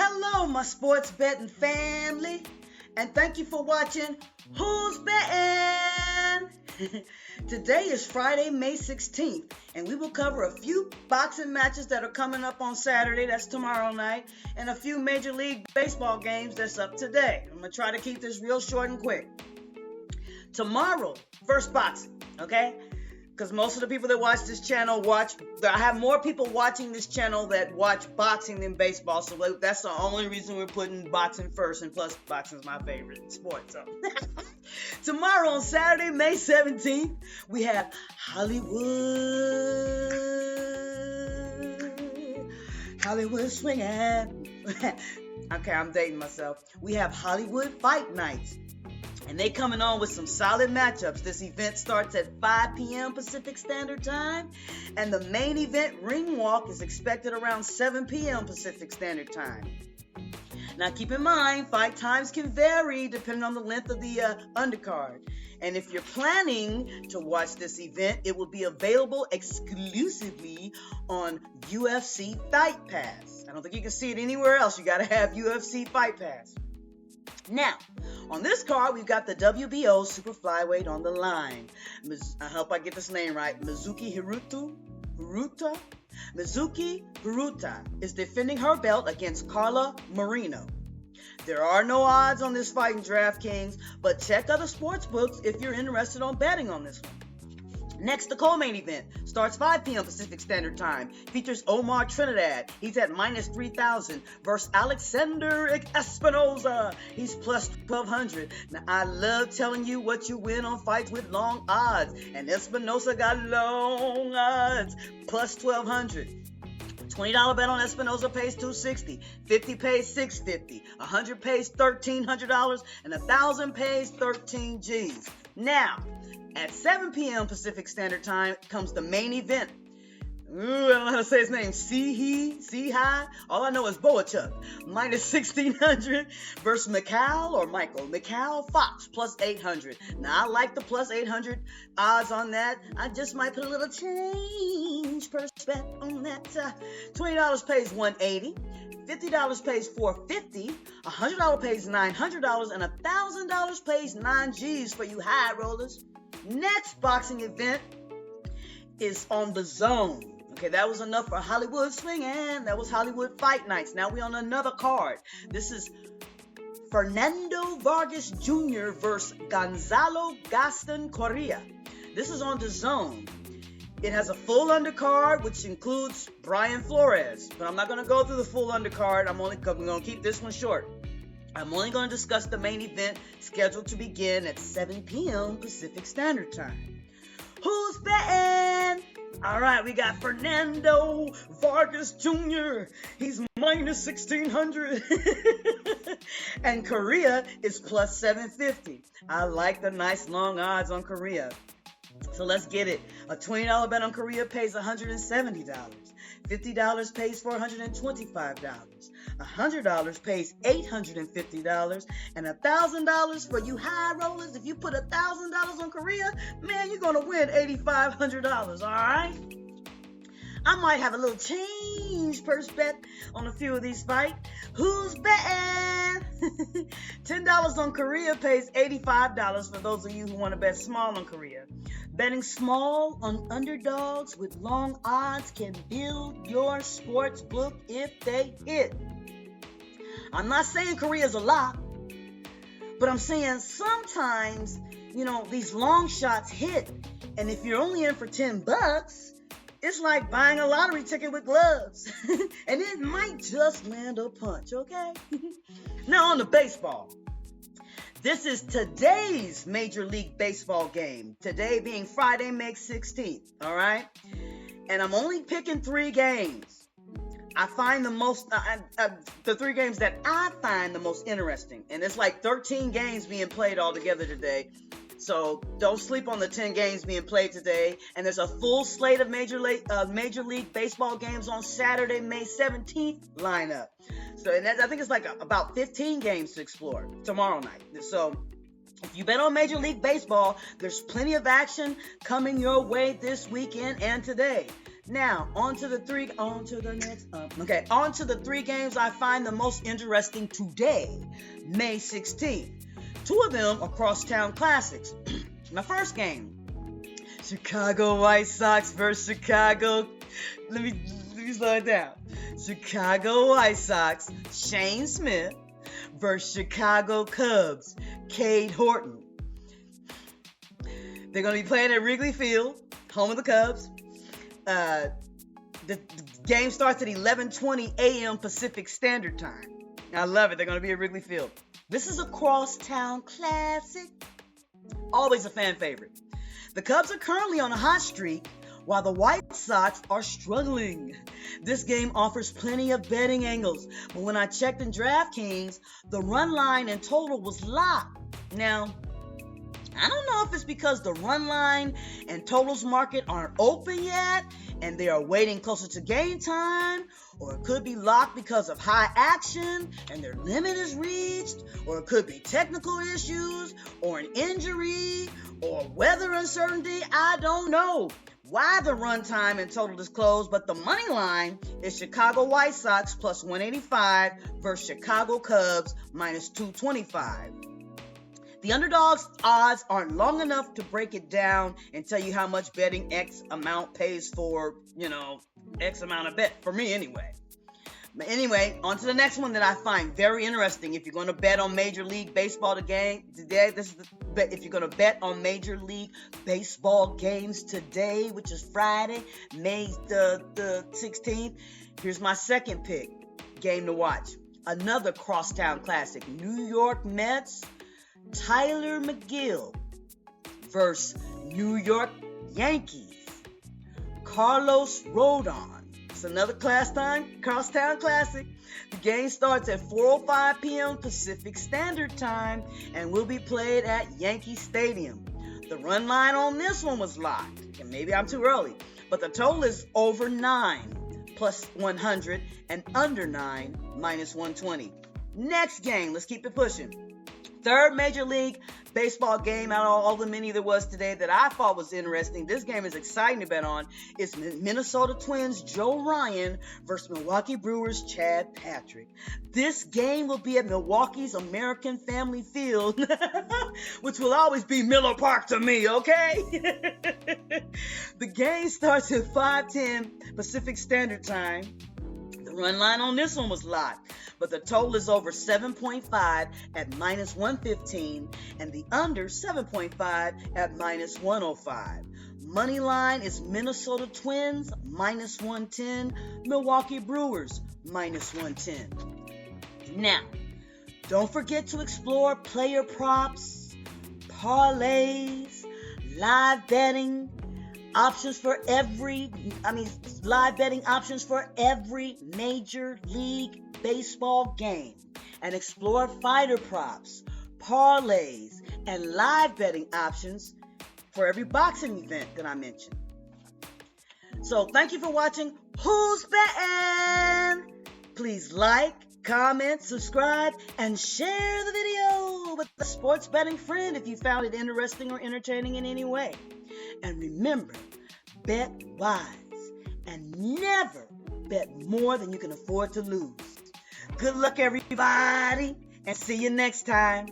Hello, my sports betting family, and thank you for watching Who's Bettin'? Today is Friday, May 16th, and we will cover a few boxing matches that are coming up on Saturday, that's tomorrow night, and a few Major League Baseball games that's up today. I'm going to try to keep this real short and quick. Tomorrow, first boxing, okay? Because most of the people that watch this channel I have more people watching this channel that watch boxing than baseball, so that's the only reason we're putting boxing first, and plus boxing is my favorite sport. So tomorrow on Saturday, May 17th, we have Hollywood swinging. Okay, I'm dating myself. We have Hollywood Fight Nights. And they coming on with some solid matchups. This event starts at 5 p.m. Pacific Standard Time. And the main event, Ring Walk, is expected around 7 p.m. Pacific Standard Time. Now keep in mind, fight times can vary depending on the length of the undercard. And if you're planning to watch this event, it will be available exclusively on UFC Fight Pass. I don't think you can see it anywhere else. You got to have UFC Fight Pass. Now, on this card, we've got the WBO Super Flyweight on the line. I hope I get this name right. Mizuki Hiruta is defending her belt against Carla Moreno. There are no odds on this fight in DraftKings, but check other sports books if you're interested on betting on this one. Next, the co-main event starts 5 p.m. Pacific Standard Time. Features Omar Trinidad. He's at minus 3,000 versus Alexander Espinoza. He's plus 1,200. Now, I love telling you what you win on fights with long odds. And Espinoza got long odds. Plus 1,200. $20 bet on Espinoza pays $260, $50 pays $650, $100 pays $1,300, and $1,000 pays 13 G's. Now, at 7 p.m. Pacific Standard Time comes the main event. I don't know how to say his name. High. All I know is Boachuk. Minus 1,600 versus Michael Fox plus 800. Now, I like the plus 800 odds on that. I just might put a little change per bet on that. $20 pays $180. $50 pays $450, $100 pays $900, and $1,000 pays 9 G's for you high rollers. Next boxing event is on the Zone. Okay, that was enough for Hollywood swinging. That was Hollywood Fight Nights. Now we on another card. This is Fernando Vargas Jr. versus Gonzalo Gaston Correa. This is on the Zone. It has a full undercard, which includes Brian Flores. But I'm not going to go through the full undercard. I'm going to keep this one short. I'm only going to discuss the main event scheduled to begin at 7 p.m. Pacific Standard Time. Who's betting? All right, we got Fernando Vargas Jr. He's minus 1,600. And Correa is plus 750. I like the nice long odds on Correa. So let's get it. A $20 bet on Correa pays $170. $50 pays $425. $100 pays $850. And $1,000 for you high rollers. If you put $1,000 on Correa, man, you're going to win $8,500. All right? I might have a little change purse bet on a few of these fights. Who's betting? $10 on Correa pays $85 for those of you who want to bet small on Correa. Betting small on underdogs with long odds can build your sports book if they hit. I'm not saying Correa's a lock, but I'm saying sometimes, these long shots hit. And if you're only in for $10, it's like buying a lottery ticket with gloves. And it might just land a punch, okay? Now on to baseball. This is today's Major League Baseball game. Today being Friday, May 16th, all right? And I'm only picking 3 games. I find the 3 games that I find the most interesting. And it's like 13 games being played all together today. So don't sleep on the 10 games being played today. And there's a full slate of Major League Baseball games on Saturday, May 17th lineup. So I think it's like about 15 games to explore tomorrow night. So if you bet on Major League Baseball, there's plenty of action coming your way this weekend and today. Now, on to the three games I find the most interesting today, May 16th. Two of them are crosstown classics. My first game, Chicago White Sox versus Chicago. Let me slow it down. Chicago White Sox, Shane Smith versus Chicago Cubs, Cade Horton. They're going to be playing at Wrigley Field, home of the Cubs. The game starts at 11:20 a.m. Pacific Standard Time. I love it. They're going to be at Wrigley Field. This is a crosstown classic. Always a fan favorite. The Cubs are currently on a hot streak, while the White Sox are struggling. This game offers plenty of betting angles, but when I checked in DraftKings, the run line and total was locked. Now, I don't know if it's because the run line and totals market aren't open yet and they are waiting closer to game time, or it could be locked because of high action and their limit is reached, or it could be technical issues or an injury or weather uncertainty. I don't know why the run time and total is closed, but the money line is Chicago White Sox plus 185 versus Chicago Cubs minus 225. The underdog's odds aren't long enough to break it down and tell you how much betting X amount pays for, X amount of bet, for me anyway. But anyway, on to the next one that I find very interesting. If you're going to bet on Major League Baseball today, if you're going to bet on Major League Baseball games today, which is Friday, May the 16th, here's my second pick, game to watch. Another crosstown classic, New York Mets, Tyler McGill versus New York Yankees, Carlos Rodon. It's another crosstown classic. The game starts at 4:05 p.m. Pacific Standard Time and will be played at Yankee Stadium. The run line on this one was locked, and maybe I'm too early, but the total is over 9 plus 100 and under 9 minus 120. Next game, let's keep it pushing. Third Major League Baseball game out of all the many there was today that I thought was interesting. This game is exciting to bet on. It's Minnesota Twins Joe Ryan versus Milwaukee Brewers Chad Patrick. This game will be at Milwaukee's American Family Field, which will always be Miller Park to me, okay? The game starts at 5:10 Pacific Standard Time. The run line on this one was locked, but the total is over 7.5 at minus 115 and the under 7.5 at minus 105. Money line is Minnesota Twins minus 110, Milwaukee Brewers minus 110. Now, don't forget to explore player props, parlays, live betting options for live betting options for every Major League Baseball game, and explore fighter props, parlays, and live betting options for every boxing event that I mentioned. So thank you for watching Who's Bettin'? Please like, comment, subscribe, and share the video with a sports betting friend if you found it interesting or entertaining in any way. And remember, bet wise and never bet more than you can afford to lose. Good luck, everybody, and see you next time.